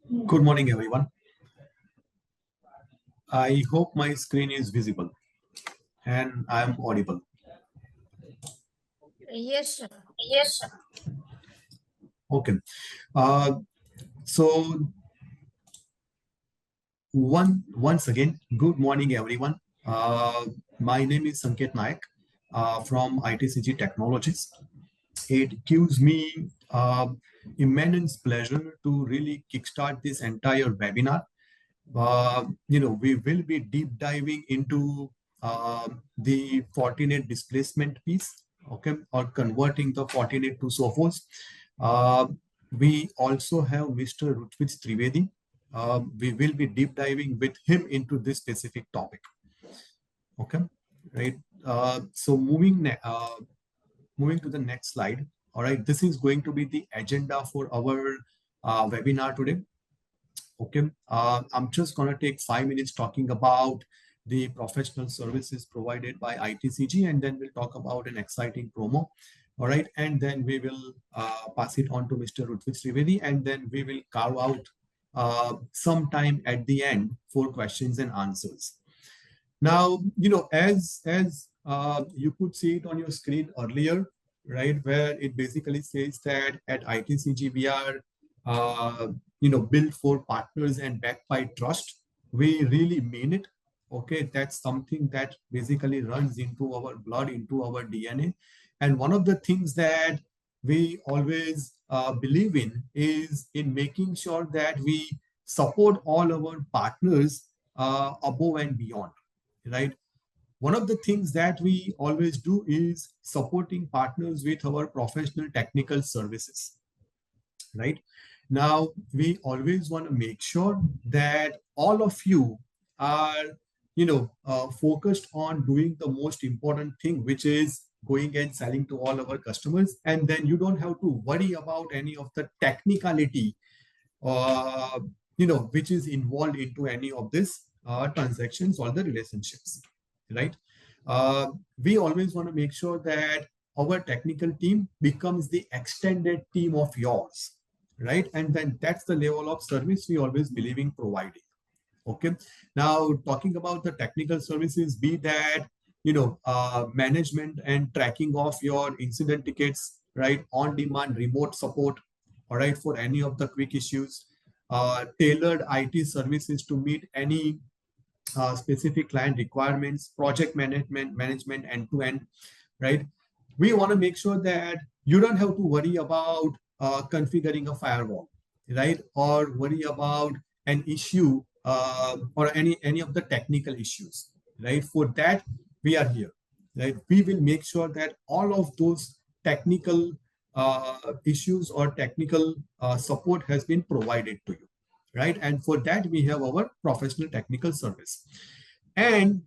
Good morning, everyone. I hope my screen is visible and I am audible. Yes, sir. Yes. Okay. Uh, so once again, good morning, everyone. My name is Sanket Naik from ITCG Technologies. It gives me immense pleasure to really kickstart this entire webinar. We will be deep diving into the Fortinet displacement piece, okay, or converting the Fortinet to Sophos. Uh, we also have Mr. Rutvik Trivedi. We will be deep diving with him into this specific topic. Okay, right. Moving to the next slide. All right, this is going to be the agenda for our webinar today. Okay, I'm just going to take 5 minutes talking about the professional services provided by ITCG, and then we'll talk about an exciting promo. All right, and then we will pass it on to Mr. Rutvik Trivedi, and then we will carve out some time at the end for questions and answers. Now, as you could see it on your screen earlier, right, where it basically says that at ITCG we are, built for partners and backed by trust. We really mean it. Okay, that's something that basically runs into our blood, into our DNA. And one of the things that we always believe in is in making sure that we support all our partners above and beyond, right? One of the things that we always do is supporting partners with our professional technical services, right? Now, we always want to make sure that all of you are, focused on doing the most important thing, which is going and selling to all our customers. And then you don't have to worry about any of the technicality, uh, which is involved into any of this transactions or the relationships, right? We always want to make sure that our technical team becomes the extended team of yours, right? And then that's the level of service we always believe in providing. Okay. Now, talking about the technical services, be that management and tracking of your incident tickets, right? On demand remote support, all right, for any of the quick issues, tailored IT services to meet any specific client requirements, project management end to end, right? We want to make sure that you don't have to worry about configuring a firewall, right? Or worry about an issue or any of the technical issues, right? For that, we are here, right? We will make sure that all of those technical issues or technical support has been provided to you, right? And for that, we have our professional technical service. And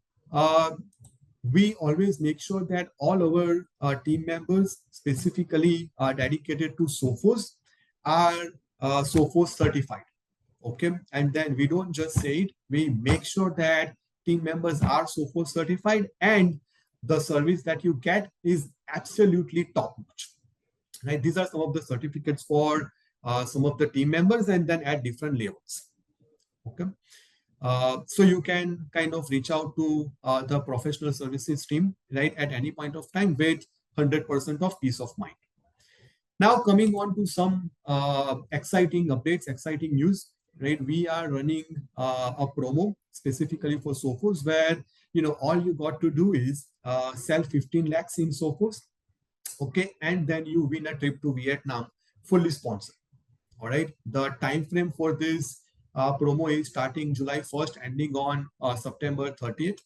we always make sure that all our team members specifically are dedicated to Sophos are Sophos certified. Okay. And then we don't just say it, we make sure that team members are Sophos certified and the service that you get is absolutely top notch. Right. These are some of the certificates for some of the team members and then at different levels. Okay. So you can kind of reach out to the professional services team, right, at any point of time with 100% of peace of mind. Now, coming on to some exciting updates, exciting news, right? We are running a promo specifically for Sophos where, all you got to do is sell 15 lakhs in Sophos, okay, and then you win a trip to Vietnam, fully sponsored. All right. The time frame for this promo is starting July 1st, ending on September 30th,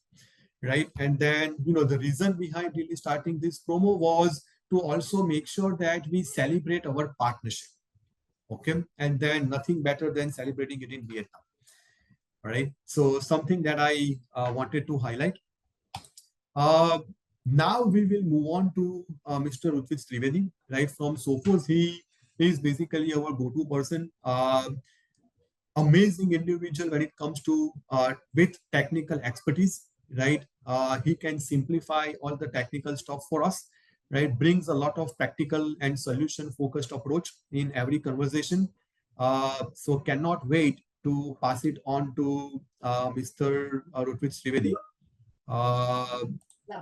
right? And then, the reason behind really starting this promo was to also make sure that we celebrate our partnership. Okay. And then nothing better than celebrating it in Vietnam. All right. So something that I wanted to highlight. Uh, Now we will move on to Mr. Rutvik Trivedi, right, from Sophos. He is basically our go-to person. Amazing individual when it comes to with technical expertise, right? He can simplify all the technical stuff for us, right? Brings a lot of practical and solution focused approach in every conversation. So cannot wait to pass it on to Mr. Rutvik Trivedi. Uh,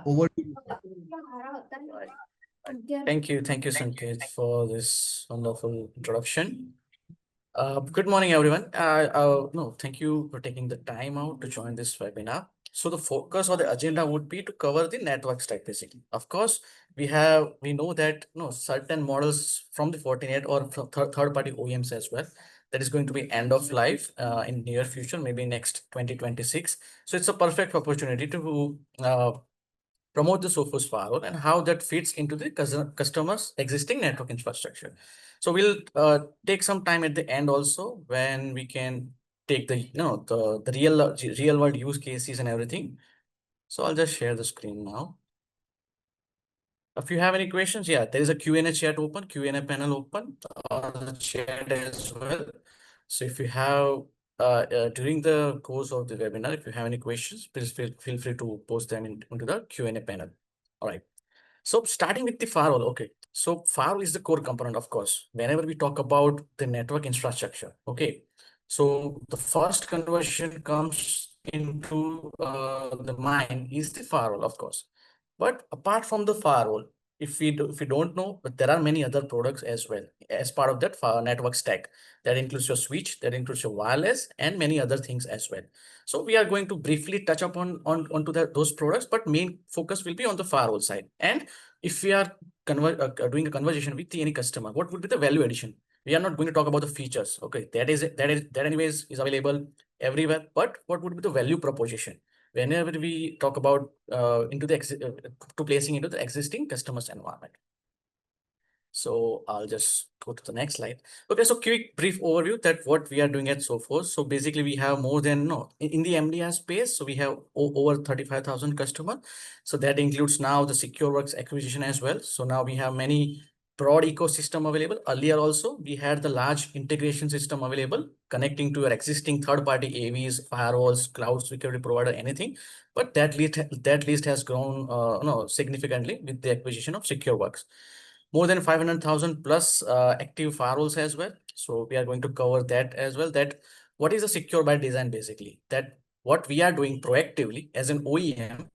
Over to you, sir. Right. Thank you, Sanket, for this wonderful introduction. Good morning, everyone. No, thank you for taking the time out to join this webinar. So the focus or the agenda would be to cover the network stack basically. Of course, we know that certain models from the Fortinet or from third-party OEMs as well that is going to be end of life in near future, maybe next 2026. So it's a perfect opportunity to promote the Sophos Firewall and how that fits into the customer's existing network infrastructure. So we'll take some time at the end also when we can take the real world use cases and everything. So I'll just share the screen now. If you have any questions, yeah, there is a Q&A chat open, Q&A panel open, the chat as well. So if you have during the course of the webinar, if you have any questions, please feel free to post them into the Q&A panel. All right. So starting with the firewall, okay. So firewall is the core component, of course, whenever we talk about the network infrastructure, okay. So the first conversion comes into the mind is the firewall, of course. But apart from the firewall, if you don't know, but there are many other products as well as part of that network stack. That includes your switch, that includes your wireless, and many other things as well. So we are going to briefly touch upon onto those products, but main focus will be on the firewall side. And if we are doing a conversation with any customer, what would be the value addition? We are not going to talk about the features. Okay, that anyways is available everywhere. But what would be the value proposition? Whenever we talk about to placing into the existing customers environment. So I'll just go to the next slide. Okay, so quick brief overview that what we are doing at Sophos. So basically we have more than in the MDR space. So we have over 35,000 customers. So that includes now the SecureWorks acquisition as well. So now we have many broad ecosystem available. Earlier also we had the large integration system available connecting to your existing third-party AVs, firewalls, cloud security provider, anything. But that list has grown significantly with the acquisition of SecureWorks. More than 500,000 plus active firewalls as well. So we are going to cover that as well. That what is a secure by design basically? That what we are doing proactively as an OEM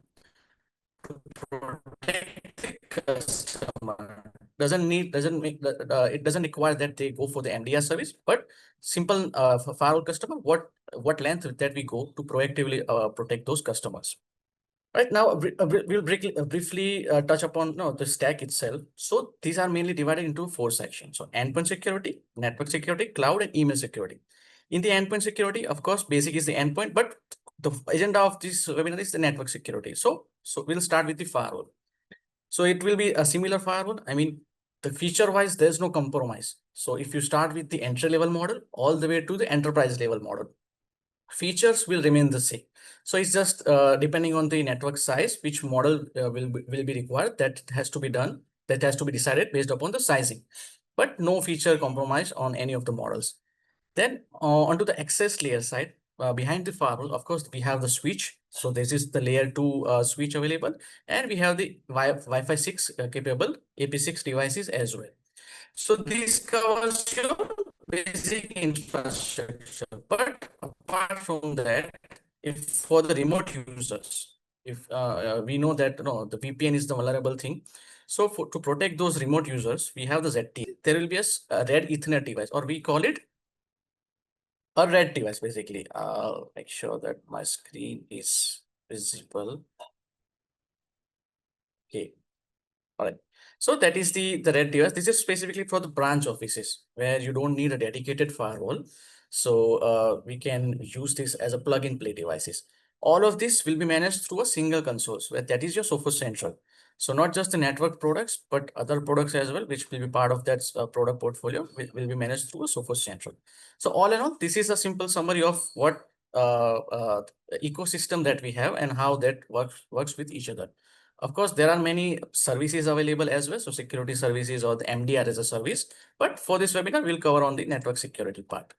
to protect the customer it doesn't require that they go for the MDR service, but simple for firewall customer, what length that we go to proactively protect those customers. Right now, we'll briefly touch upon the stack itself. So these are mainly divided into 4 sections. So endpoint security, network security, cloud, and email security. In the endpoint security, of course, basic is the endpoint, but the agenda of this webinar is the network security. So we'll start with the firewall. So it will be a similar firewall. I mean, the feature-wise, there's no compromise. So if you start with the entry-level model all the way to the enterprise level model, features will remain the same. So it's just depending on the network size, which model will be required. That has to be done. That has to be decided based upon the sizing, but no feature compromise on any of the models. Then onto the access layer side, behind the firewall, of course, we have the switch. So this is the layer 2 switch available, and we have the Wi-Fi 6 capable AP6 devices as well. So this covers your basic infrastructure. But apart from that, if for the remote users, if we know that the VPN is the vulnerable thing. So to protect those remote users, we have the ZT. There will be a red Ethernet device, or we call it a red device basically. I'll make sure that my screen is visible. Okay. All right. So that is the red device. This is specifically for the branch offices where you don't need a dedicated firewall. So we can use this as a plug-and-play devices. All of this will be managed through a single console, where that is your Sophos Central. So not just the network products, but other products as well, which will be part of that product portfolio, will be managed through a Sophos Central. So all in all, this is a simple summary of what ecosystem that we have and how that works with each other. Of course, there are many services available as well. So security services or the MDR as a service. But for this webinar, we'll cover on the network security part.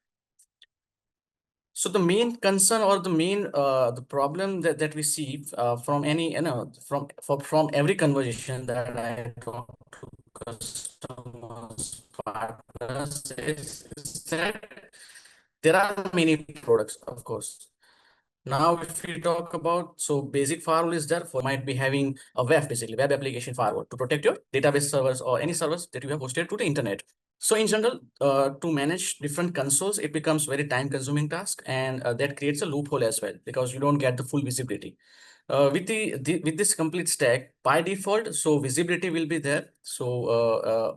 So the main concern or the main the problem that we see from any from every conversation that I talk to customers, partners is that there are many products, of course. Now, if we talk about, so basic firewall is there for might be having a web, basically web application firewall to protect your database servers or any servers that you have hosted to the internet. So in general, to manage different consoles, it becomes very time consuming task, and that creates a loophole as well because you don't get the full visibility. With with this complete stack by default, so visibility will be there. So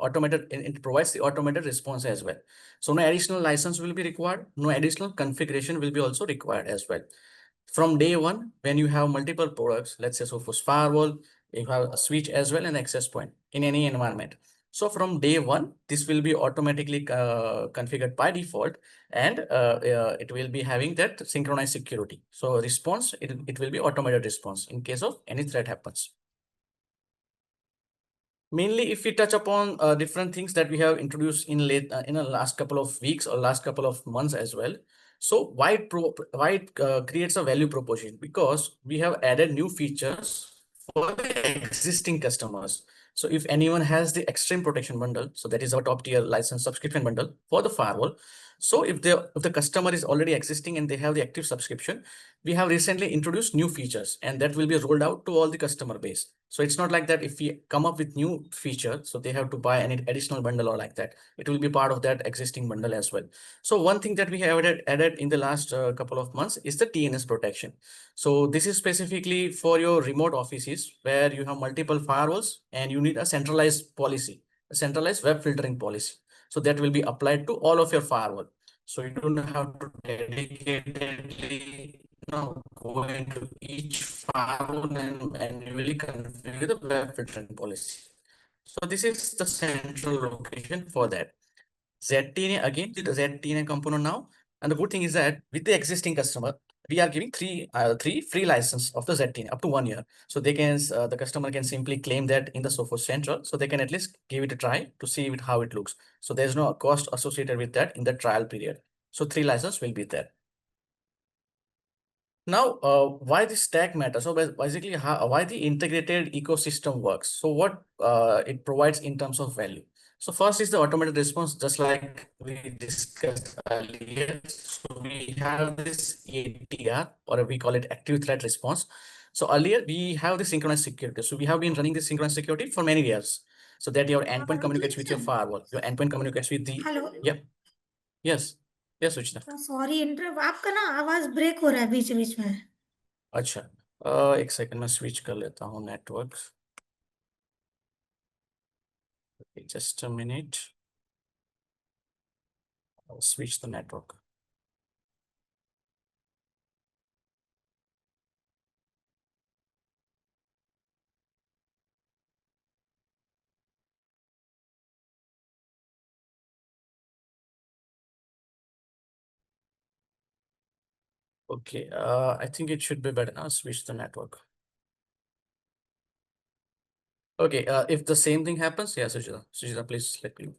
automated, it provides the automated response as well. So no additional license will be required. No additional configuration will be also required as well. From day one, when you have multiple products, let's say Sophos Firewall, you have a switch as well and access point in any environment. So from day one, this will be automatically configured by default, and it will be having that synchronized security. So response, it will be automated response in case of any threat happens. Mainly, if we touch upon different things that we have introduced in the last couple of weeks or last couple of months as well. So why it creates a value proposition? Because we have added new features for the existing customers. So if anyone has the extreme protection bundle, so that is our top tier license subscription bundle for the firewall. So if the customer is already existing and they have the active subscription, we have recently introduced new features and that will be rolled out to all the customer base. So it's not like that if we come up with new feature, so they have to buy any additional bundle or like that. It will be part of that existing bundle as well. So one thing that we have added in the last couple of months is the TNS protection. So this is specifically for your remote offices where you have multiple firewalls and you need a centralized policy, a centralized web filtering policy. So that will be applied to all of your firewall. So you don't have to dedicatedly go into each firewall and manually configure the web filtering policy. So this is the central location for that. ZTNA, again, the ZTNA component now. And the good thing is that with the existing customer, we are giving three free license of the ZTNA up to 1 year. So they can, the customer can simply claim that in the Sophos Central. So they can at least give it a try to see how it looks. So there's no cost associated with that in the trial period. So 3 license will be there. Now, why this stack matters? So basically, why the integrated ecosystem works. So what it provides in terms of value. So first is the automated response, just like we discussed earlier. So we have this ATR, or we call it active threat response. So earlier we have the synchronized security. So we have been running this synchronized security for many years. So that your endpoint communicates with your firewall. Your endpoint communicates with the. Hello Yep. Yes. Yes, Suchita. Sorry inter आपका ना आवाज break हो रहा है बीच बीच में अच्छा एक second में स्विच कर लेता हूँ network just a minute switch the network. Okay, I think it should be better now. Switch the network. Okay, if the same thing happens, yeah, Sujita, please let me know.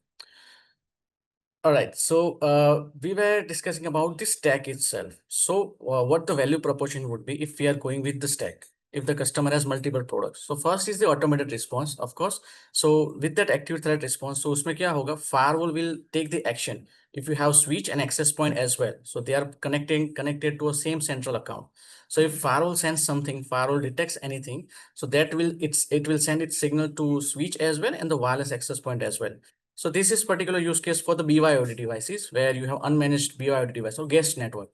All right, so we were discussing about the stack itself. So what the value proposition would be if we are going with the stack, if the customer has multiple products. So first is the automated response, of course. So with that active threat response, so usme kya hoga? Firewall will take the action if you have switch and access point as well. So they are connected to a same central account. So if firewall sends something, firewall detects anything, so that it will send its signal to switch as well and the wireless access point as well. So this is particular use case for the BYOD devices where you have unmanaged BYOD device or guest network,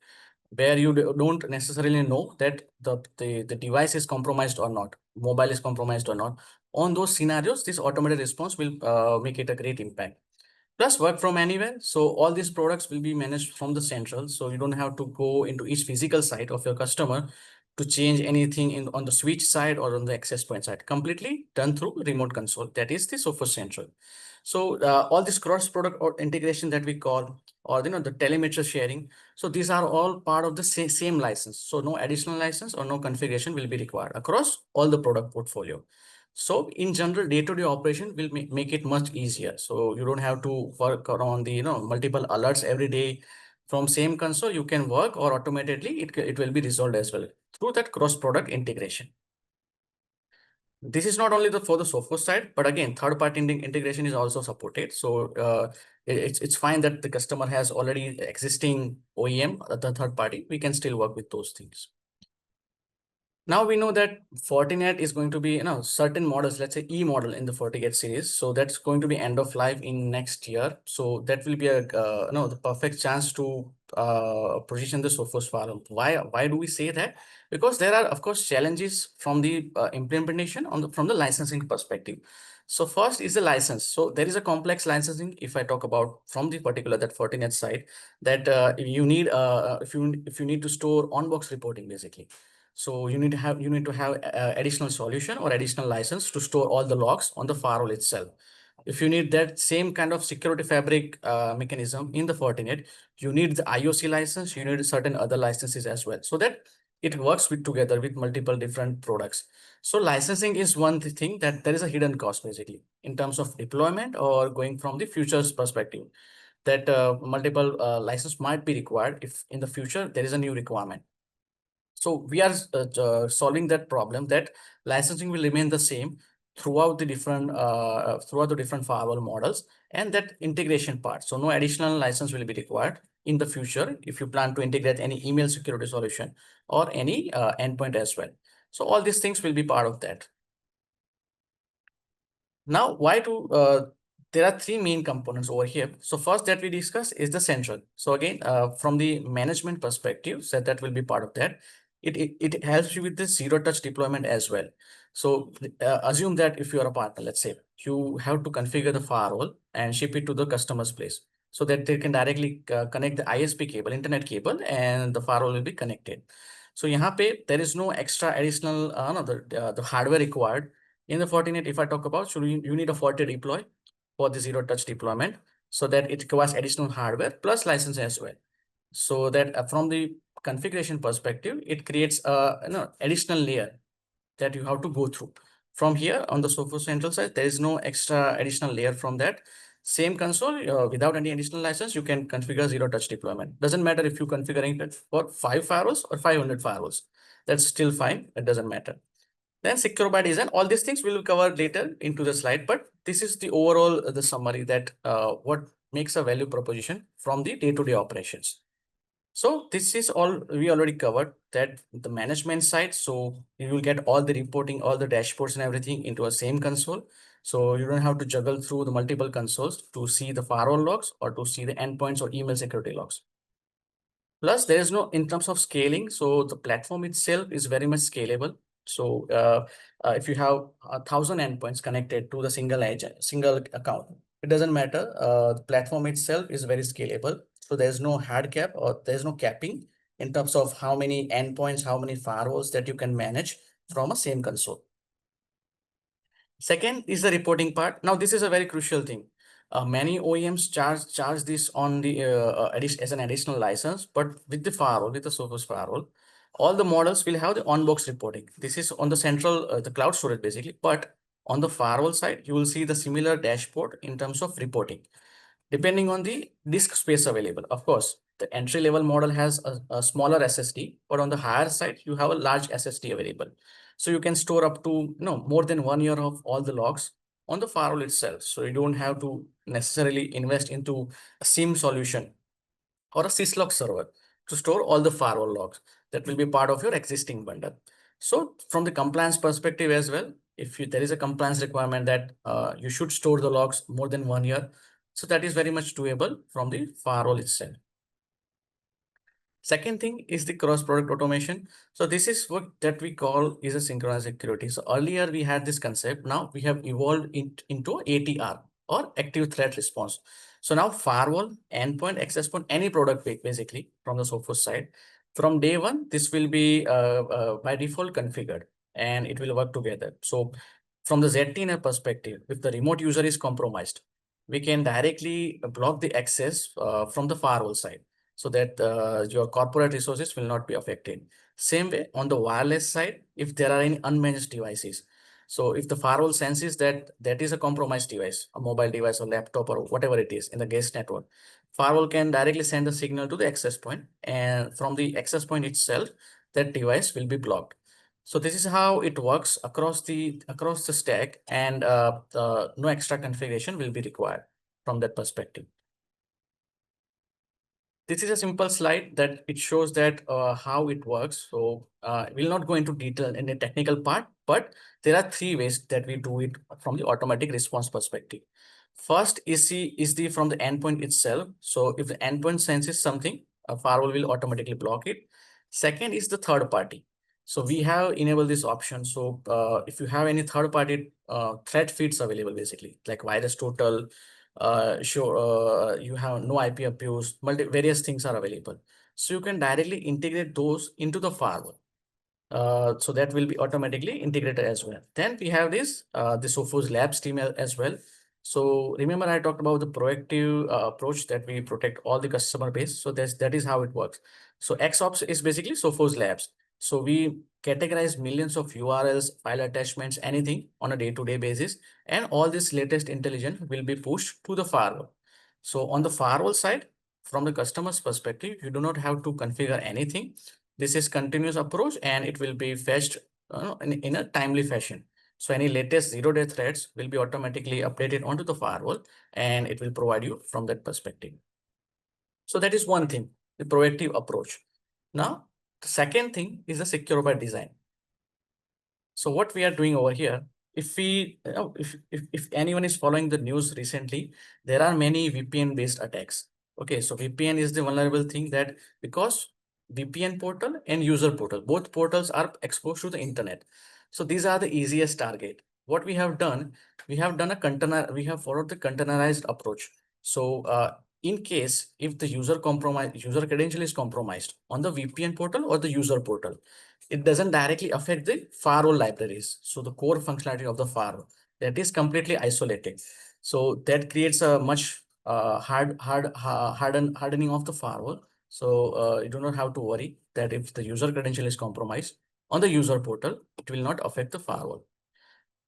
where you don't necessarily know that the device is compromised or not, mobile is compromised or not. On those scenarios, this automated response will make it a great impact. Plus work from anywhere. So all these products will be managed from the central. So you don't have to go into each physical site of your customer to change anything on the switch side or on the access point side. Completely done through remote console. That is the Sophos Central. So all this cross product or integration that we call, or the telemetry sharing. So these are all part of the same license. So no additional license or no configuration will be required across all the product portfolio. So in general, day-to-day operation will make it much easier. So you don't have to work around the multiple alerts every day from same console. You can work or automatically it will be resolved as well through that cross-product integration. This is not only for the Sophos side, but again, third-party integration is also supported. So it's fine that the customer has already existing OEM, the third party. We can still work with those things. Now we know that Fortinet is going to be, certain models, let's say E model in the Fortinet series. So that's going to be end of life in next year. So that will be the perfect chance to position the Sophos Firewall. Why do we say that? Because there are, of course, challenges from the implementation from the licensing perspective. So first is the license. So there is a complex licensing. If I talk about from the particular that Fortinet side, that you need if you need to store on-box reporting basically. So you need to have additional solution or additional license to store all the logs on the firewall itself. If you need that same kind of security fabric mechanism in the Fortinet, you need the IOC license, you need certain other licenses as well, so that it works together with multiple different products. So licensing is one thing that there is a hidden cost basically in terms of deployment or going from the futures perspective, that multiple license might be required if in the future there is a new requirement. So we are solving that problem, that licensing will remain the same throughout the different firewall models, and that integration part. So no additional license will be required in the future if you plan to integrate any email security solution or any endpoint as well. So all these things will be part of that. Now, there are three main components over here. So first that we discuss is the central. So again, from the management perspective, so that will be part of that. It helps you with the zero touch deployment as well. So assume that if you are a partner, let's say you have to configure the firewall and ship it to the customer's place so that they can directly connect the ISP cable, internet cable, and the firewall will be connected. So there is no extra additional the hardware required in the Fortinet. If I talk about, so you need a Fortinet deploy for the zero touch deployment, so that it requires additional hardware plus license as well. So that from the configuration perspective, it creates additional layer that you have to go through. From here on the Sophos central side, there is no extra additional layer from that. Same console, without any additional license, you can configure zero touch deployment. Doesn't matter if you're configuring it for 5 firewalls or 500 firewalls. That's still fine. It doesn't matter. Then secure by design, all these things we will cover later into the slide, but this is the overall the summary that what makes a value proposition from the day-to-day operations. So this is all we already covered, that the management side. So you will get all the reporting, all the dashboards and everything into a same console. So you don't have to juggle through the multiple consoles to see the firewall logs or to see the endpoints or email security logs. Plus, there is no, in terms of scaling, so the platform itself is very much scalable. So if you have 1,000 endpoints connected to the single account, it doesn't matter. The platform itself is very scalable. So there's no hard cap or there's no capping in terms of how many endpoints, how many firewalls that you can manage from a same console. Second is the reporting part. Now, this is a very crucial thing. Many OEMs charge this on the as an additional license, but with the firewall, with the Sophos Firewall, all the models will have the on-box reporting. This is on the central, the cloud storage basically, but on the firewall side, you will see the similar dashboard in terms of reporting, depending on the disk space available. Of course, the entry-level model has a smaller SSD, but on the higher side, you have a large SSD available. So you can store up to more than 1 year of all the logs on the firewall itself. So you don't have to necessarily invest into a SIEM solution or a syslog server to store all the firewall logs. That will be part of your existing bundle. So from the compliance perspective as well, if there is a compliance requirement that you should store the logs more than 1 year, so that is very much doable from the firewall itself. Second thing is the cross-product automation. So this is what that we call is a synchronous security. So earlier we had this concept. Now we have evolved into ATR or active threat response. So now firewall, endpoint, access point, any product basically from the Sophos side, from day one, this will be by default configured and it will work together. So from the ZTNA perspective, if the remote user is compromised, we can directly block the access from the firewall side, so that your corporate resources will not be affected. Same way on the wireless side, if there are any unmanaged devices. So if the firewall senses that that is a compromised device, a mobile device or laptop or whatever it is in the guest network, firewall can directly send a signal to the access point, and from the access point itself, that device will be blocked. So this is how it works across the stack, and no extra configuration will be required from that perspective. This is a simple slide that it shows that how it works. So we'll not go into detail in the technical part, but there are three ways that we do it from the automatic response perspective. First is the from the endpoint itself. So if the endpoint senses something, a firewall will automatically block it. Second is the third party. So we have enabled this option. So if you have any third party threat feeds available, basically like virus total, you have no IP abuse, various things are available. So you can directly integrate those into the firewall. So that will be automatically integrated as well. Then we have the Sophos Labs team as well. So remember I talked about the proactive approach that we protect all the customer base. So that is how it works. So XOps is basically Sophos Labs. So we categorize millions of URLs, file attachments, anything on a day-to-day basis, and all this latest intelligence will be pushed to the firewall. So on the firewall side, from the customer's perspective, you do not have to configure anything. This is continuous approach and it will be fetched in a timely fashion. So any latest zero-day threats will be automatically updated onto the firewall and it will provide you from that perspective. So that is one thing, the proactive approach. Now, the second thing is the secure by design. So what we are doing over here, if anyone is following the news recently, there are many VPN-based attacks. Okay, so VPN is the vulnerable thing that because VPN portal and user portal, both portals are exposed to the internet. So these are the easiest target. What we have done we have followed the containerized approach. So in case if the user credential is compromised on the VPN portal or the user portal, it doesn't directly affect the firewall libraries. So the core functionality of the firewall that is completely isolated. So that creates a much hardening of the firewall. So you do not have to worry that if the user credential is compromised on the user portal, it will not affect the firewall.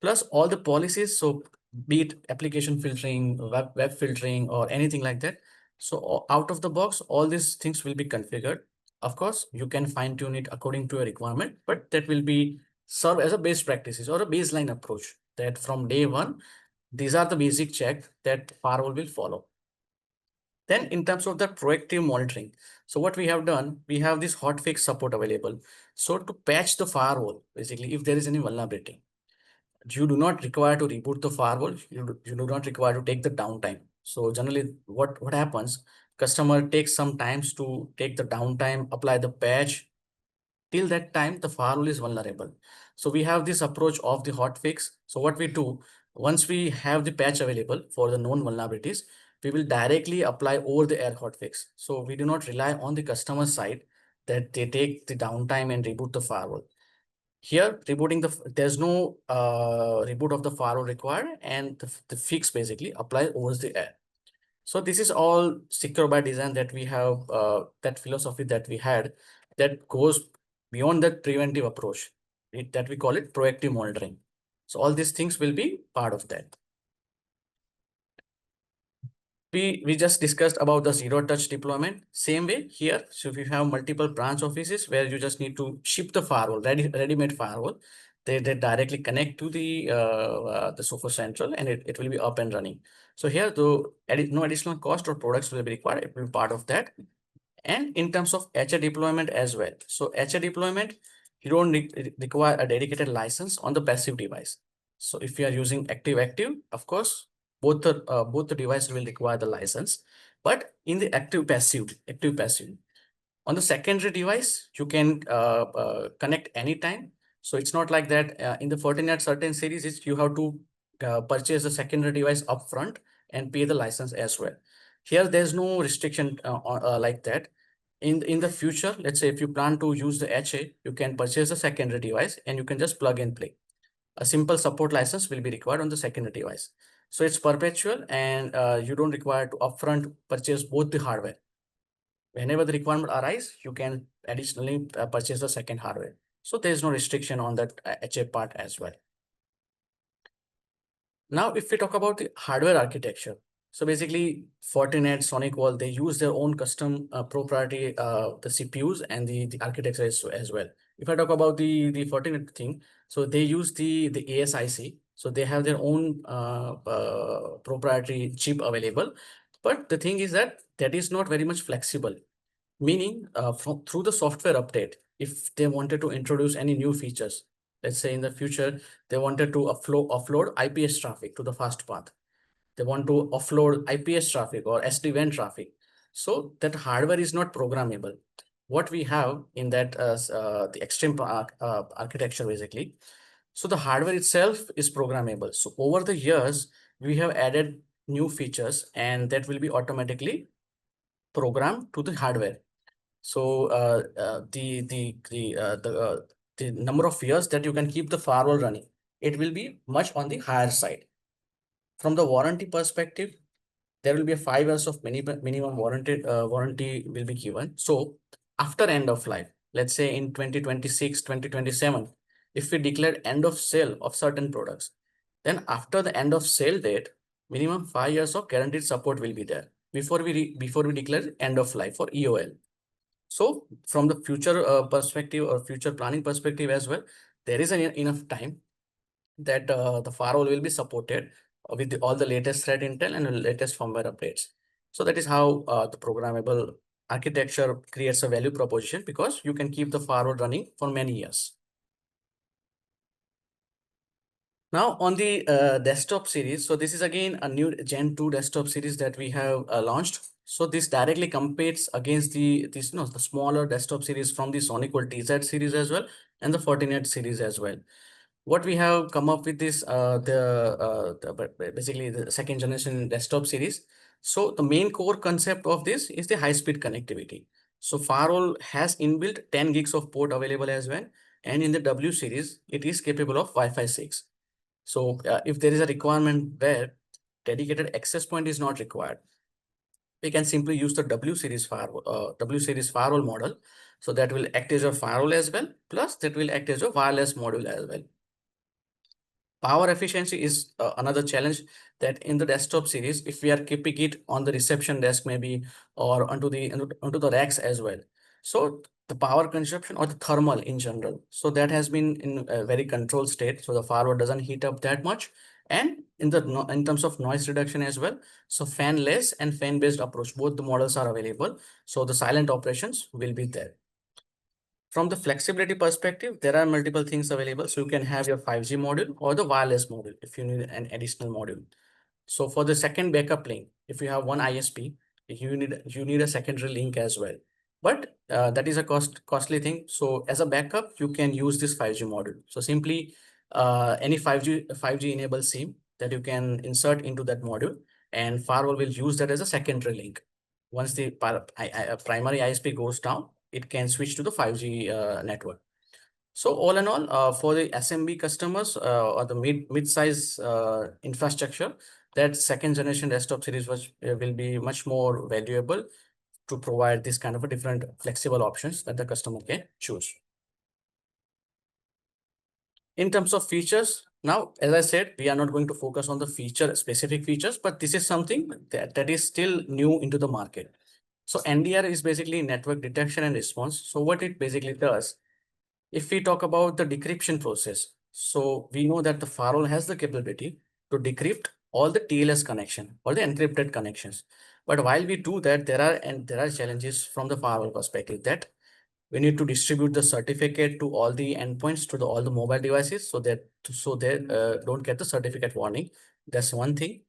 Plus all the policies, so be it application filtering, web filtering, or anything like that. So out of the box, all these things will be configured. Of course, you can fine tune it according to a requirement, but that will be serve as a best practices or a baseline approach that from day one, these are the basic check that firewall will follow. Then in terms of the proactive monitoring, so what we have done, we have this hotfix support available. So to patch the firewall, basically, if there is any vulnerability, you do not require to reboot the firewall. You do not require to take the downtime. So generally what happens, customer takes some times to take the downtime, apply the patch. Till that time, the firewall is vulnerable. So we have this approach of the hotfix. So what we do, once we have the patch available for the known vulnerabilities, we will directly apply over the air hotfix. So we do not rely on the customer side that they take the downtime and reboot the firewall. Here, there's no reboot of the firewall required, and the fix basically applies over the air. So this is all secure by design that we have, that philosophy that we had that goes beyond that preventive approach that we call it proactive monitoring. So all these things will be part of that. We just discussed about the zero touch deployment. Same way here. So if you have multiple branch offices where you just need to ship the firewall, ready-made firewall, they directly connect to the Sophos Central and it will be up and running. So here, though, no additional cost or products will be required. It will be part of that. And in terms of HA deployment as well. So HA deployment, you don't require a dedicated license on the passive device. So if you are using active, of course, both the devices will require the license. But in the active passive, on the secondary device, you can connect anytime. So it's not like that in the Fortinet certain series, you have to purchase the secondary device upfront and pay the license as well. Here, there's no restriction like that. In the future, let's say if you plan to use the HA, you can purchase a secondary device and you can just plug and play. A simple support license will be required on the secondary device. So it's perpetual and you don't require to upfront purchase both the hardware. Whenever the requirement arises, you can additionally purchase the second hardware. So there's no restriction on that HA part as well. Now, if we talk about the hardware architecture, so basically Fortinet, SonicWall, they use their own custom proprietary the CPUs and the architecture as well. if I talk about the Fortinet thing, so they use the ASIC. So they have their own proprietary chip available. But the thing is that is not very much flexible. Meaning, through the software update, if they wanted to introduce any new features, let's say in the future, they wanted to offload IPS traffic to the fast path. They want to offload IPS traffic or SD-WAN traffic. So that hardware is not programmable. What we have in that the extreme architecture basically. So the hardware itself is programmable. So over the years, we have added new features and that will be automatically programmed to the hardware. So the number of years that you can keep the firewall running, it will be much on the higher side. From the warranty perspective, there will be a 5 years of minimum warranty will be given. So after end of life, let's say in 2026, 2027, if we declare end of sale of certain products, then after the end of sale date, minimum 5 years of guaranteed support will be there before we declare end of life for EOL. So from the future perspective or future planning perspective as well, there is enough time that the firewall will be supported with all the latest threat intel and the latest firmware updates. So that is how the programmable architecture creates a value proposition, because you can keep the firewall running for many years. Now on the desktop series, so this is again a new Gen 2 desktop series that we have launched. So this directly competes against the smaller desktop series from the SonicWall TZ series as well and the Fortinet series as well. What we have come up with is basically the second generation desktop series. So the main core concept of this is the high speed connectivity. So firewall has inbuilt 10 gigs of port available as well, and in the W series it is capable of Wi-Fi 6. So if there is a requirement where dedicated access point is not required, we can simply use the W series firewall model. So that will act as a firewall as well, plus that will act as a wireless module as well. Power efficiency is another challenge, that in the desktop series, if we are keeping it on the reception desk maybe, or onto the racks as well. So the power consumption or the thermal in general, so that has been in a very controlled state. So the firewall doesn't heat up that much. And in terms of noise reduction as well, so fanless and fan-based approach, both the models are available. So the silent operations will be there. From the flexibility perspective, there are multiple things available. So you can have your 5G module or the wireless module if you need an additional module. So for the second backup link, if you have one ISP, you need a secondary link as well. But that is a costly thing. So as a backup, you can use this 5G module. So simply any 5G enabled SIM that you can insert into that module, and firewall will use that as a secondary link. Once the primary ISP goes down, it can switch to the 5G network. So all in all, for the SMB customers or the mid-size infrastructure, that second generation desktop series will be much more valuable to provide this kind of a different flexible options that the customer can choose. In terms of features, now, as I said, we are not going to focus on the specific features, but this is something that is still new into the market. So NDR is basically network detection and response. So what it basically does, if we talk about the decryption process, so we know that the firewall has the capability to decrypt all the TLS connection or the encrypted connections. But while we do that, there are challenges from the firewall perspective, that we need to distribute the certificate to all the endpoints, to all the mobile devices, so they don't get the certificate warning. That's one thing.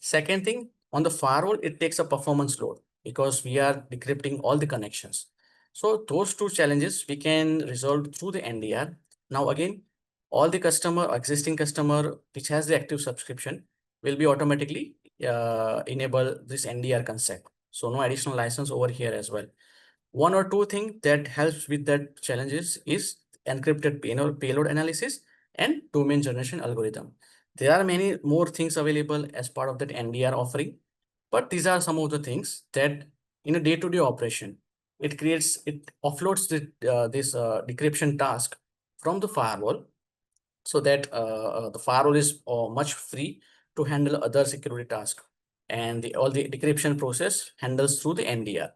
Second thing, on the firewall, it takes a performance load because we are decrypting all the connections. So those two challenges we can resolve through the NDR. Now again, all the existing customer which has the active subscription will be automatically enable this NDR concept. So no additional license over here as well. One or two things that helps with that challenges is encrypted payload analysis and domain generation algorithm. There are many more things available as part of that NDR offering, but these are some of the things that in a day-to-day operation, it offloads this decryption task from the firewall, so that the firewall is much free to handle other security tasks, and all the decryption process handles through the NDR.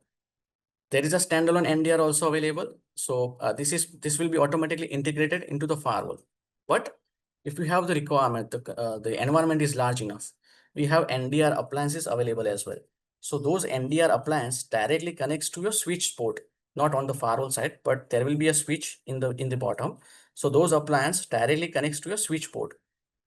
There is a standalone NDR also available. So this will be automatically integrated into the firewall. But if we have the requirement, the environment is large enough, we have NDR appliances available as well. So those NDR appliance directly connects to your switch port, not on the firewall side, but there will be a switch in the bottom. So those appliance directly connects to your switch port,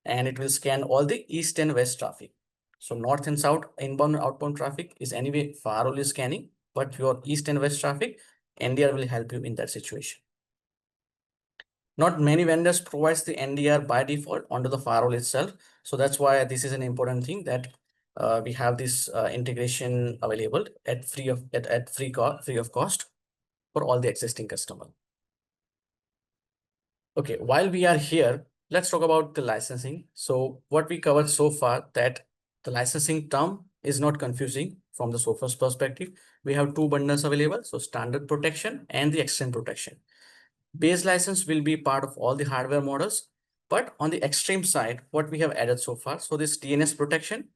and it will scan all the east and west traffic. So north and south inbound and outbound traffic is anyway firewall is scanning, but your east and west traffic, NDR will help you in that situation. Not many vendors provides the NDR by default onto the firewall itself. So that's why this is an important thing that we have this integration available at free of cost for all the existing customer. Okay, while we are here, let's talk about the licensing. So what we covered so far, that the licensing term is not confusing from the Sophos perspective. We have two bundles available, so standard protection and the extreme protection. Base license will be part of all the hardware models, but on the extreme side, what we have added so far, so this DNS protection,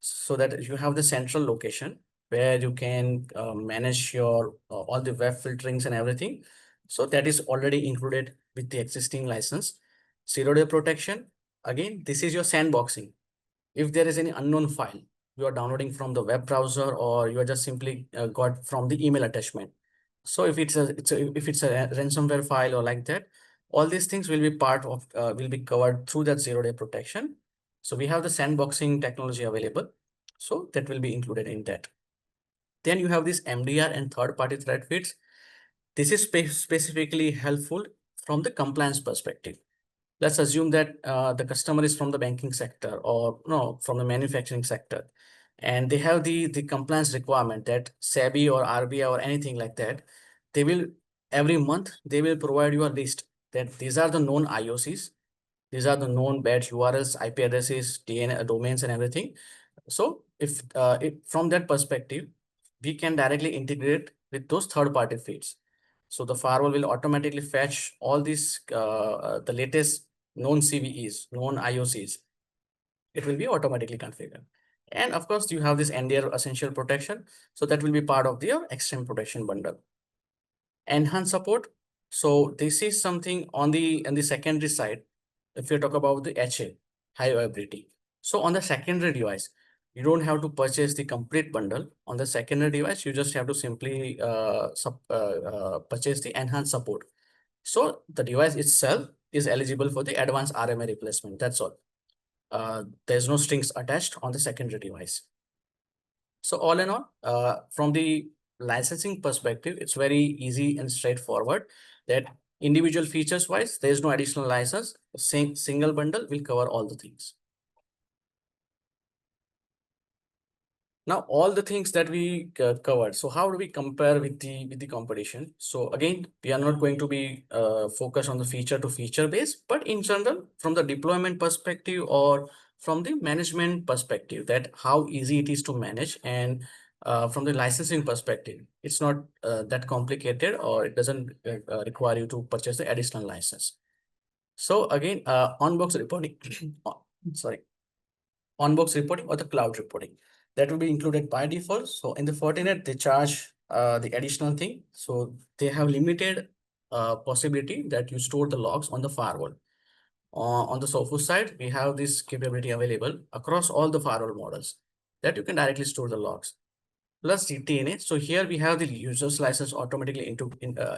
so that you have the central location where you can manage your all the web filterings and everything. So that is already included with the existing license. Zero-day protection, again, this is your sandboxing. If there is any unknown file you are downloading from the web browser, or you are just simply got from the email attachment. So if it's a ransomware file or like that, all these things will be part of will be covered through that zero-day protection. So we have the sandboxing technology available, so that will be included in that. Then you have this MDR and third-party threat feeds. This is specifically helpful from the compliance perspective. Let's assume that the customer is from the banking sector, or no, from the manufacturing sector, and they have the compliance requirement that SEBI or RBI or anything like that, they will every month they will provide you a list that these are the known IOCs, these are the known bad URLs, IP addresses, domains, and everything. So if from that perspective, we can directly integrate with those third-party feeds. So the firewall will automatically fetch all these the latest known CVEs, known IOCs. It will be automatically configured. And of course, you have this NDR essential protection. So that will be part of the extreme protection bundle. Enhanced support. So this is something on the secondary side. If you talk about the HA, high availability. So on the secondary device, you don't have to purchase the complete bundle. On the secondary device, you just have to simply purchase the enhanced support. So the device itself is eligible for the advanced RMA replacement. That's all. There's no strings attached on the secondary device. So all in all, from the licensing perspective, it's very easy and straightforward that individual features wise, there's no additional license. Single bundle will cover all the things. Now, all the things that we covered. So how do we compare with the competition? So again, we are not going to be focused on the feature to feature base, but in general, from the deployment perspective or from the management perspective, that how easy it is to manage, and from the licensing perspective, it's not that complicated, or it doesn't require you to purchase the additional license. So again, on-box reporting, sorry, on-box reporting or the cloud reporting, that will be included by default. So in the Fortinet, they charge the additional thing. So they have limited possibility that you store the logs on the firewall. On the Sophos side, we have this capability available across all the firewall models that you can directly store the logs. Plus DTNA. So here we have the user's license automatically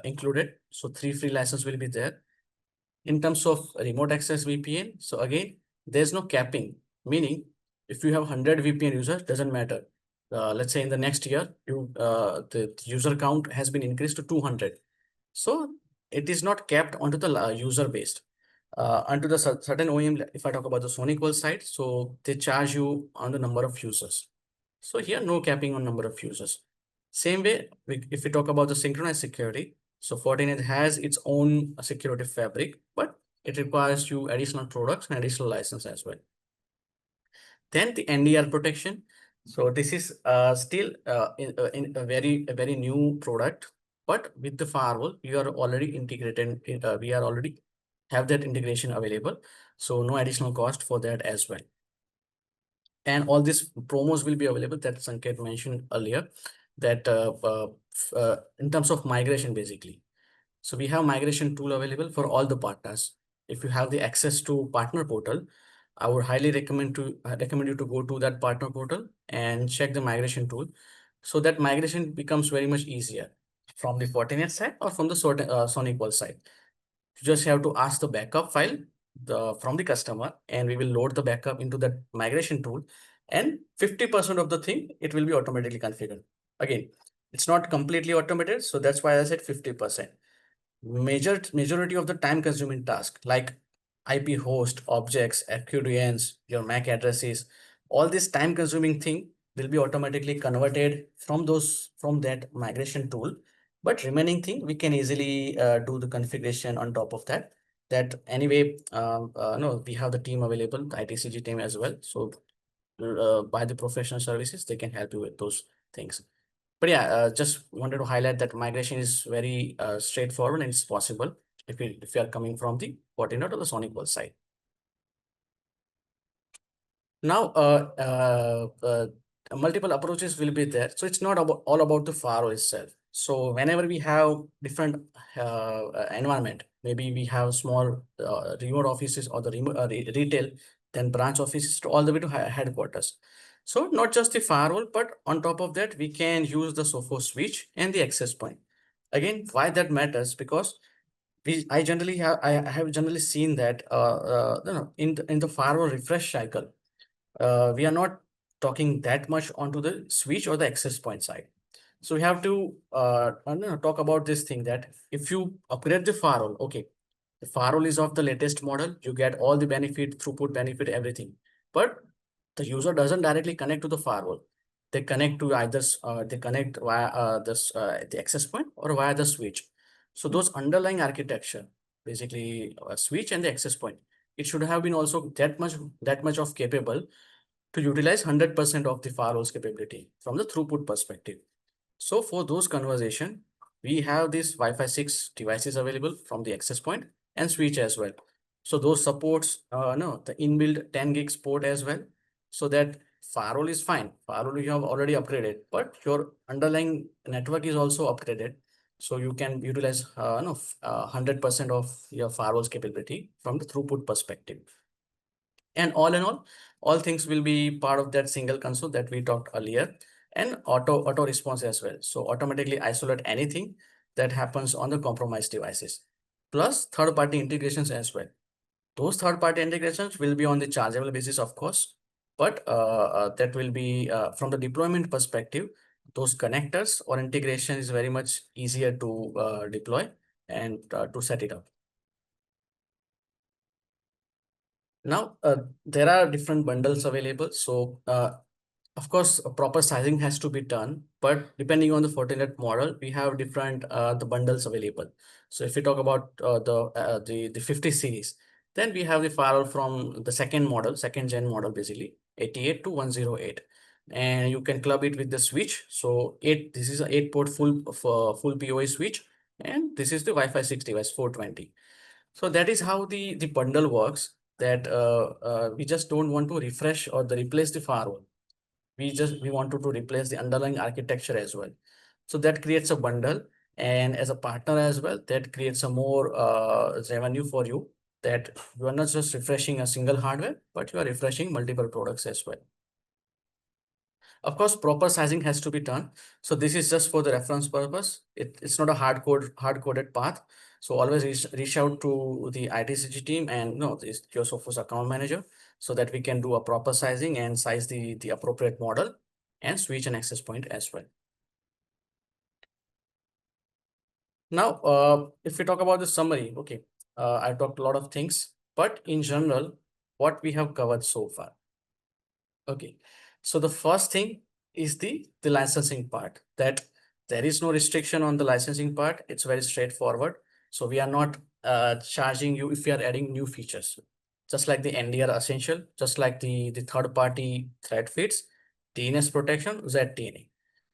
included. So 3 free license will be there. In terms of remote access VPN, so again, there's no capping, meaning if you have 100 VPN users, doesn't matter. Let's say in the next year, the user count has been increased to 200. So it is not capped onto the user based. Onto the certain OEM, if I talk about the SonicWall side, so they charge you on the number of users. So here, no capping on number of users. Same way, if we talk about the synchronized security, so Fortinet has its own security fabric, but it requires you additional products and additional license as well. Then the NDR protection. So this is still in a very new product, but with the firewall, you are already integrated. We are already have that integration available. So no additional cost for that as well. And all these promos will be available that Sanket mentioned earlier. that in terms of migration, basically. So we have migration tool available for all the partners. If you have the access to partner portal, I would highly recommend you to go to that partner portal and check the migration tool. So that migration becomes very much easier from the Fortinet side or from the SonicWall side. You just have to ask the backup file from the customer, and we will load the backup into that migration tool, and 50% of the thing, it will be automatically configured. Again, it's not completely automated, so that's why I said 50%. Majority of the time consuming task like IP host, objects, FQDNs, your MAC addresses, all this time consuming thing will be automatically converted from that migration tool. But remaining thing, we can easily do the configuration on top of that. That anyway, no, we have the team available, the ITCG team as well. So by the professional services, they can help you with those things. But yeah, just wanted to highlight that migration is very straightforward and it's possible if you are coming from the Fortinet or the SonicWall side. Now, multiple approaches will be there. So it's not all about the firewall itself. So whenever we have different environment, maybe we have small remote offices or the retail, then branch offices all the way to headquarters. So not just the firewall, but on top of that, we can use the Sophos switch and the access point. Again, why that matters? Because I have generally seen that in the firewall refresh cycle, we are not talking that much onto the switch or the access point side. So we have to talk about this thing that if you upgrade the firewall, okay, the firewall is of the latest model, you get all the benefit, throughput benefit, everything. But the user doesn't directly connect to the firewall. They connect to either they connect via the access point or via the switch. So those underlying architecture, basically a switch and the access point, it should have been also that much of capable to utilize 100% of the firewall's capability from the throughput perspective. So for those conversation, we have these Wi-Fi 6 devices available from the access point and switch as well. So those supports the inbuilt 10 gigs port as well. So that firewall is fine. Firewall you have already upgraded, but your underlying network is also upgraded. So you can utilize 100% of your firewall's capability from the throughput perspective. And all in all things will be part of that single console that we talked earlier, and auto response as well. So automatically isolate anything that happens on the compromised devices, plus third-party integrations as well. Those third-party integrations will be on the chargeable basis, of course, but that will be from the deployment perspective, those connectors or integration is very much easier to deploy and to set it up. Now, there are different bundles available. So, of course, a proper sizing has to be done, but depending on the Fortinet model, we have different the bundles available. So, if we talk about the 50 series, then we have the firewall from the second gen model, basically 88 to 108, and you can club it with the switch. So, this is an 8-port full PoE switch, and this is the Wi-Fi 6 device 420. So that is how the bundle works, that we just don't want to refresh or replace the firewall. We wanted to replace the underlying architecture as well. So that creates a bundle, and as a partner as well, that creates a more revenue for you, that you are not just refreshing a single hardware, but you are refreshing multiple products as well. Of course, proper sizing has to be done. So this is just for the reference purpose. It's not a hard-coded path. So always reach out to the ITCG team and your Sophos account manager, so that we can do a proper sizing and size the appropriate model and switch and access point as well. Now, if we talk about the summary, okay, I talked a lot of things, but in general, what we have covered so far. Okay, so the first thing is the licensing part, that there is no restriction on the licensing part. It's very straightforward. So we are not charging you if we are adding new features, just like the NDR Essential, just like the third-party threat feeds, DNS protection, ZTNA.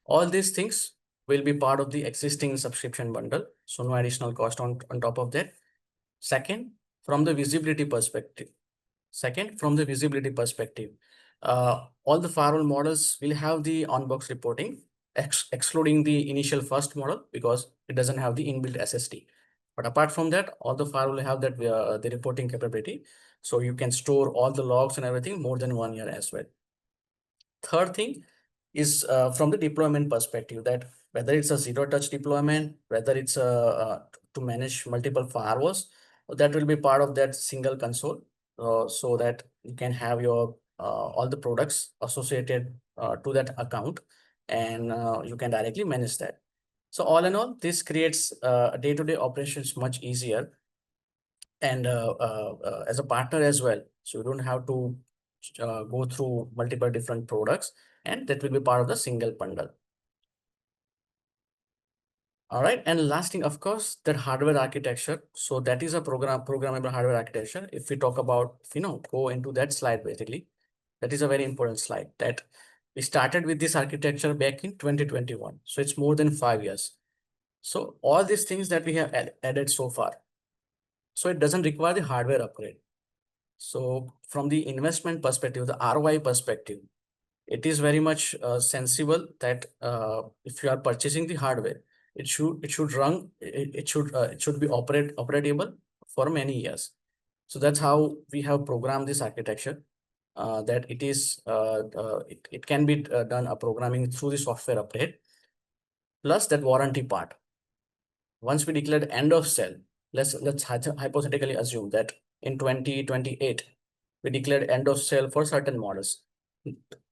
All these things will be part of the existing subscription bundle. So no additional cost on top of that. Second, from the visibility perspective, all the firewall models will have the on-box reporting. excluding the initial first model because it doesn't have the inbuilt SSD. But apart from that, all the firewall have that the reporting capability. So you can store all the logs and everything more than 1 year as well. Third thing is from the deployment perspective, that whether it's a zero-touch deployment, whether it's to manage multiple firewalls, that will be part of that single console, so that you can have your all the products associated to that account, and you can directly manage that. So all in all, this creates day-to-day operations much easier, and as a partner as well. So you don't have to go through multiple different products, and that will be part of the single bundle. All right, and last thing, of course, that hardware architecture. So that is a programmable hardware architecture. If we talk about, go into that slide, basically, that is a very important slide, that we started with this architecture back in 2021. So it's more than 5 years. So all these things that we have added so far, so it doesn't require the hardware upgrade. So from the investment perspective, the ROI perspective, it is very much sensible that if you are purchasing the hardware, it should run, it should be operable for many years. So that's how we have programmed this architecture, that it is it can be done a programming through the software upgrade, plus that warranty part. Once we declared end of sale, let's hypothetically assume that in 2028 we declared end of sale for certain models.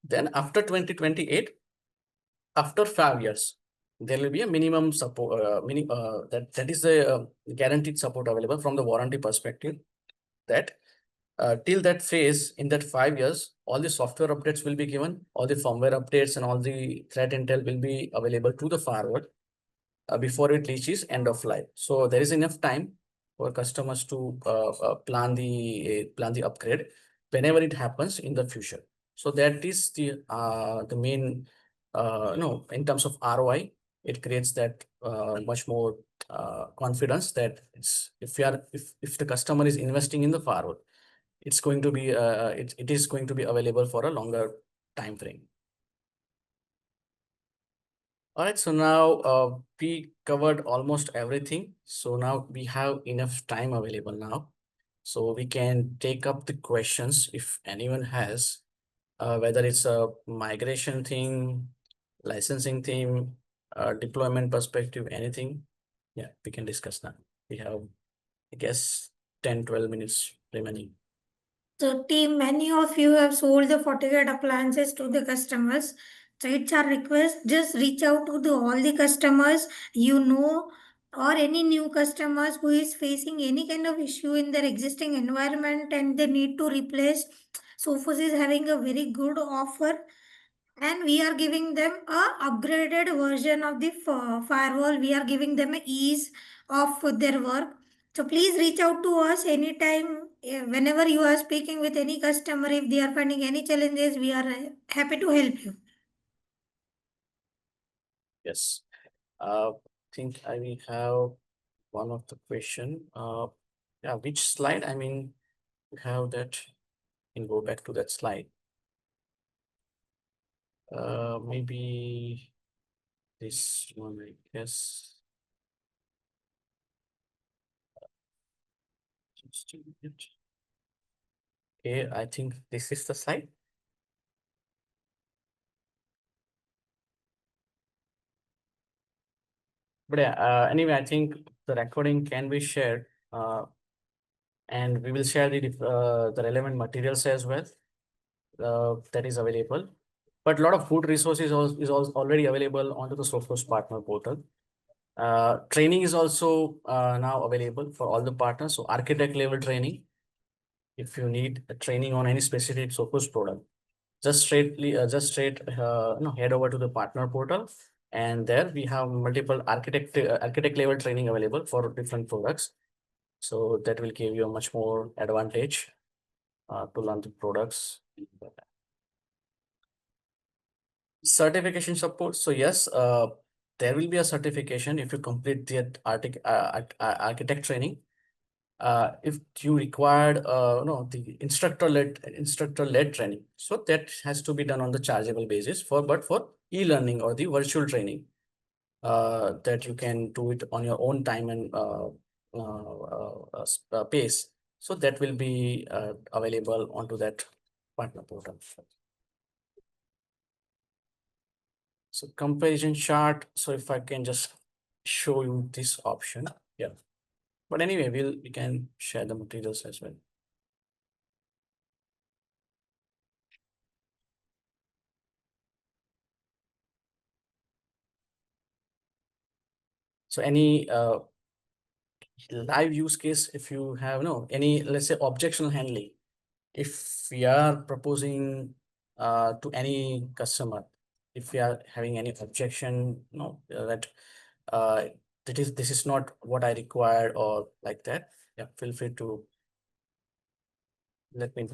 Then after 2028, after 5 years, there will be a minimum support, that is the guaranteed support available from the warranty perspective, that till that phase, in that 5 years, all the software updates will be given, all the firmware updates and all the threat intel will be available to the firewall before it reaches end of life. So there is enough time for customers to plan the upgrade whenever it happens in the future. So that is the main, in terms of ROI, it creates that much more confidence that if the customer is investing in the firewall, it's going to be it is going to be available for a longer time frame. All right, so now we covered almost everything. So now we have enough time available now. So we can take up the questions if anyone has, whether it's a migration thing, licensing thing, deployment perspective, anything. Yeah, we can discuss now. We have, I guess, 10-12 minutes remaining. So team, many of you have sold the Fortinet appliances to the customers. So it's our request, just reach out to all the customers or any new customers who is facing any kind of issue in their existing environment and they need to replace. Sophos is having a very good offer, and we are giving them a upgraded version of the firewall. We are giving them a ease of their work. So please reach out to us anytime, whenever you are speaking with any customer. If they are finding any challenges, we are happy to help you. Yes. I think I will have one of the question. Yeah, which slide? I mean, we have that. Can go back to that slide. Maybe this one, I guess. Just a minute. Okay, I think this is the slide. But yeah, anyway, I think the recording can be shared, and we will share the relevant materials as well that is available. But a lot of good resources is already available onto the Sophos Partner portal. Training is also now available for all the partners. So architect level training, if you need a training on any specific Sophos product, just straight head over to the partner portal, and there we have multiple architect level training available for different products. So that will give you a much more advantage to learn the products. Certification support. So yes, there will be a certification if you complete the architect training. If you required the instructor led training, so that has to be done on the chargeable basis but for e-learning or the virtual training that you can do it on your own time and pace. So that will be available onto that partner portal. So comparison chart. So if I can just show you this option, yeah. But anyway, we can share the materials as well. So any live use case, if you have any, let's say, objectional handling, if we are proposing to any customer, if we are having any objection, that uh, this is not what I require or like that, yeah, feel free to let me.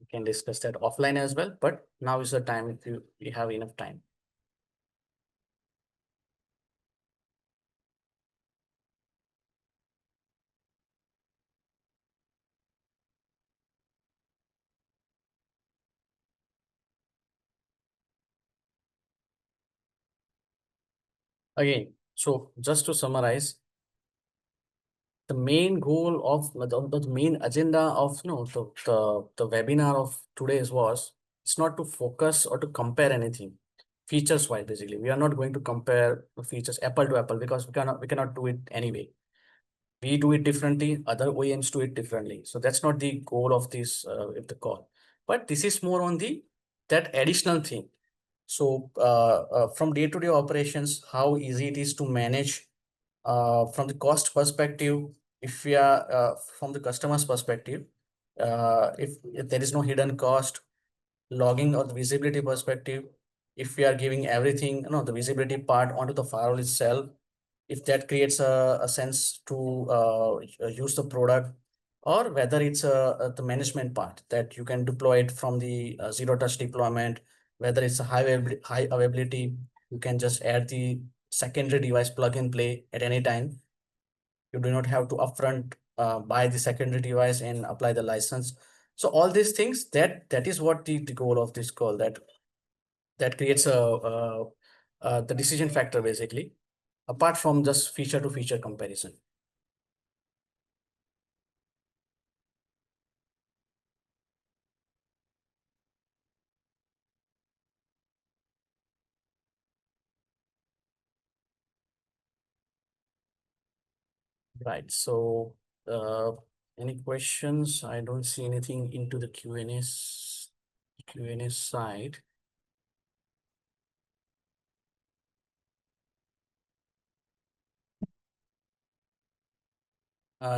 We can discuss that offline as well. But now is the time if you have enough time. Again, so just to summarize, the main goal of the main agenda of the webinar of today's was, it's not to focus or to compare anything features wise. Basically, we are not going to compare the features apple to apple, because we cannot do it anyway. We do it differently, other OEMs do it differently. So that's not the goal of this the call. But this is more on that additional thing. So from day-to-day operations, how easy it is to manage from the cost perspective. If we are from the customer's perspective, if there is no hidden cost, logging or the visibility perspective, if we are giving everything, the visibility part onto the firewall itself, if that creates a sense to use the product, or whether it's the management part that you can deploy it from the zero touch deployment, whether it's a high availability, you can just add the secondary device plug and play at any time. You do not have to upfront buy the secondary device and apply the license. So all these things, that is what the goal of this call, that creates the decision factor basically, apart from just feature to feature comparison. Right. So any questions? I don't see anything into the Q&A side.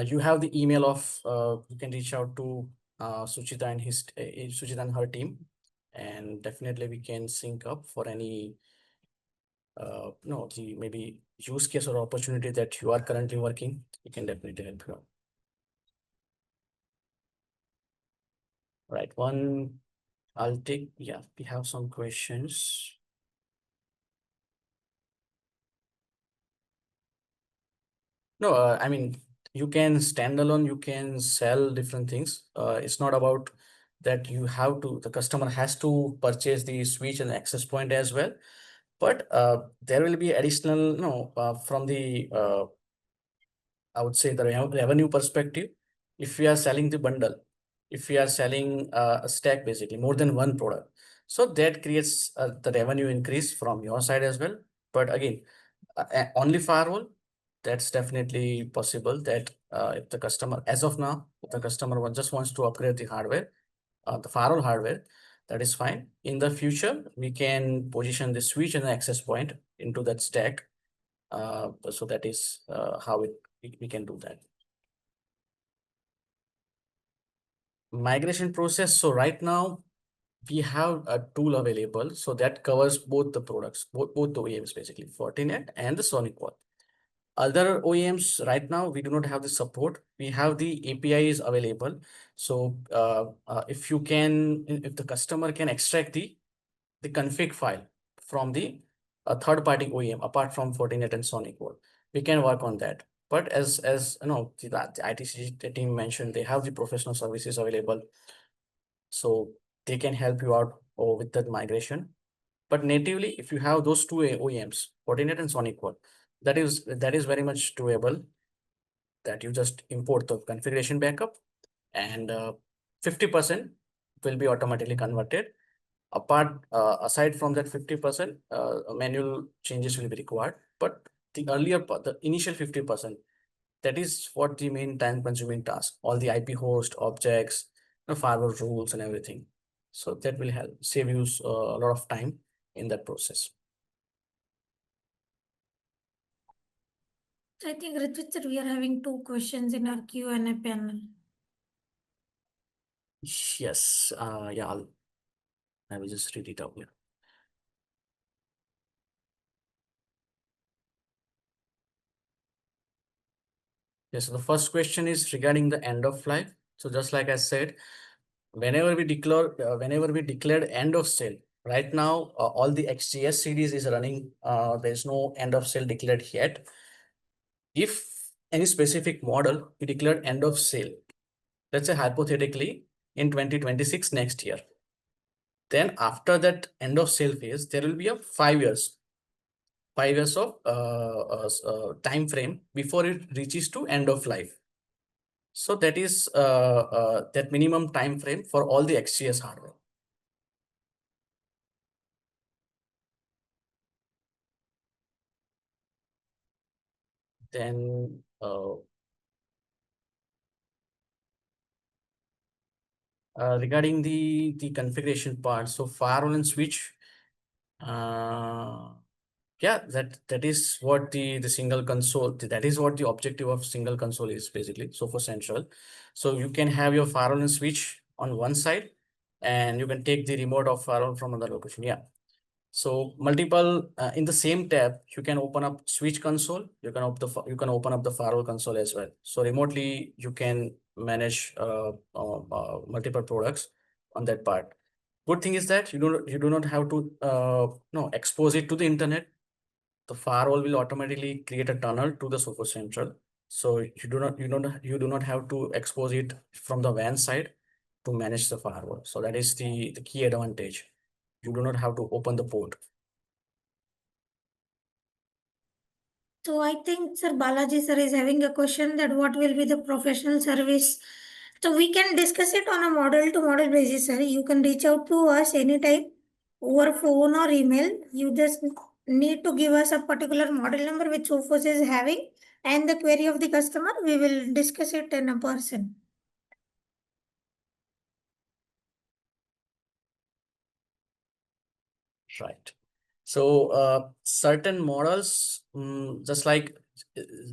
You have the email of, you can reach out to Suchita and Suchita and her team, and definitely we can sync up for any the maybe use case or opportunity that you are currently working. We can definitely help you out. Right. I'll take, yeah, we have some questions. No, I mean, you can stand alone, you can sell different things. It's not about that the customer has to purchase the switch and access point as well. But there will be additional, from the, I would say, the revenue perspective. If we are selling the bundle, if we are selling a stack, basically more than one product, so that creates the revenue increase from your side as well. But again, only firewall, that's definitely possible that if the customer, as of now, if the customer just wants to upgrade the hardware, the firewall hardware, that is fine. In the future, we can position the switch and the access point into that stack. So that is how we can do that. Migration process. So right now we have a tool available. So that covers both the products, both the OEMs, basically Fortinet and the SonicWall. Other OEMs right now, we do not have the support. We have the APIs available. So if the customer can extract the config file from the third-party OEM, apart from Fortinet and SonicWall, we can work on that. But as the ITCG team mentioned, they have the professional services available, so they can help you out with that migration. But natively, if you have those two OEMs, Fortinet and SonicWall, that is very much doable, that you just import the configuration backup and 50% will be automatically converted. Aside from that 50%, manual changes will be required. But the earlier part, the initial 50%, that is what the main time consuming task, all the IP host, objects, firewall rules and everything. So that will help save you a lot of time in that process. I think, Ritvik sir, we are having 2 questions in our Q&A panel. Yes, yeah, I will just read it out here. Yes, so the first question is regarding the end of life. So just like I said, whenever we declared end of sale, right now all the XGS series is running. There's no end of sale declared yet. If any specific model we declared end of sale, let's say hypothetically in 2026 next year, then after that end of sale phase, there will be a 5 years of time frame before it reaches to end of life. So that is that minimum time frame for all the XGS hardware. Then regarding the configuration part, so firewall and switch, yeah, that is what the single console, that is what the objective of single console is basically. So for central, so you can have your firewall and switch on one side, and you can take the remote of firewall from another location. Yeah. So multiple in the same tab, you can open up switch console. You can open up the firewall console as well. So remotely, you can manage multiple products on that part. Good thing is that you do not have to no expose it to the internet. The firewall will automatically create a tunnel to the Sophos Central. So you do not have to expose it from the WAN side to manage the firewall. So that is the key advantage. You do not have to open the port. So I think Sir Balaji sir is having a question that what will be the professional service. So we can discuss it on a model to model basis, sir. You can reach out to us anytime over phone or email. You just need to give us a particular model number which Sophos is having and the query of the customer. We will discuss it in a person. Right. So certain models, just like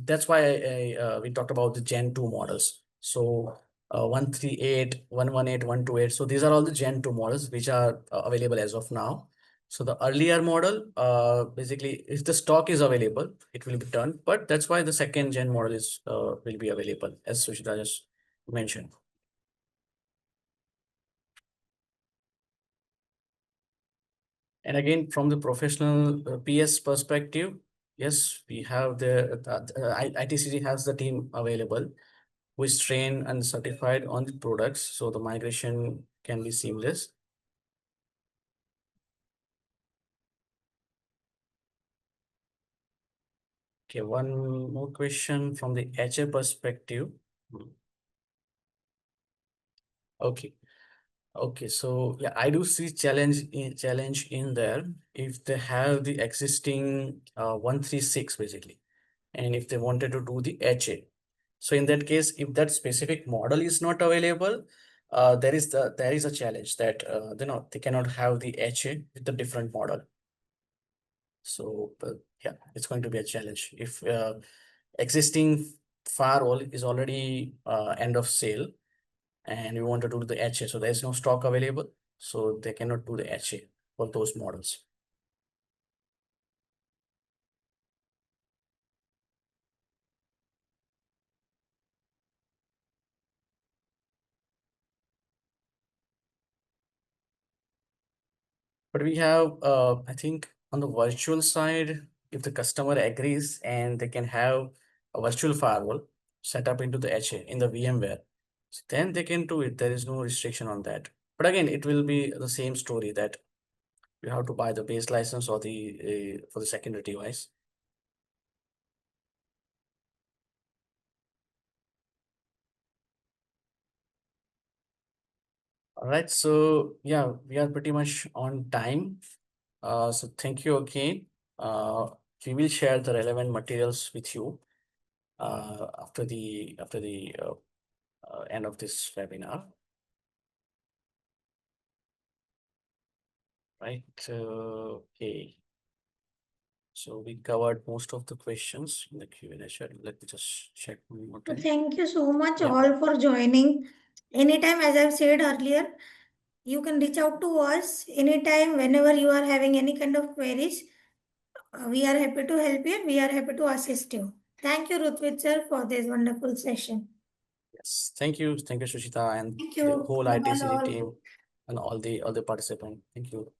that's why we talked about the Gen 2 models. So 138, 118, 128. So these are all the Gen 2 models which are available as of now. So the earlier model, basically, if the stock is available, it will be done. But that's why the second gen model is will be available, as Sushita just mentioned. And again, from the professional PS perspective, yes, we have the ITCG has the team available who is trained and certified on the products, so the migration can be seamless. Okay, one more question from the HA perspective. Okay. Okay, so yeah, I do see challenge in there if they have the existing 136 basically, and if they wanted to do the HA. So in that case, if that specific model is not available, there is a challenge that they cannot have the HA with a different model. So yeah, it's going to be a challenge if existing firewall is already end of sale and we want to do the HA. So there's no stock available, so they cannot do the HA for those models. But we have, I think on the virtual side, if the customer agrees and they can have a virtual firewall set up into the HA in the VMware, then they can do it. There is no restriction on that. But again, it will be the same story that you have to buy the base license or the for the secondary device. All right, so yeah, we are pretty much on time. So thank you again. We will share the relevant materials with you after the end of this webinar. Right. Okay. So we covered most of the questions in the Q&A chat. Let me just check one more time. Thank you so much Yeah. all for joining. Anytime, as I've said earlier, you can reach out to us anytime, whenever you are having any kind of queries. We are happy to help you. We are happy to assist you. Thank you, Rutvit sir, for this wonderful session. Yes. Thank you, Sushita, and Thank the you. whole Bye-bye ITCG all. team and all the participants. Thank you.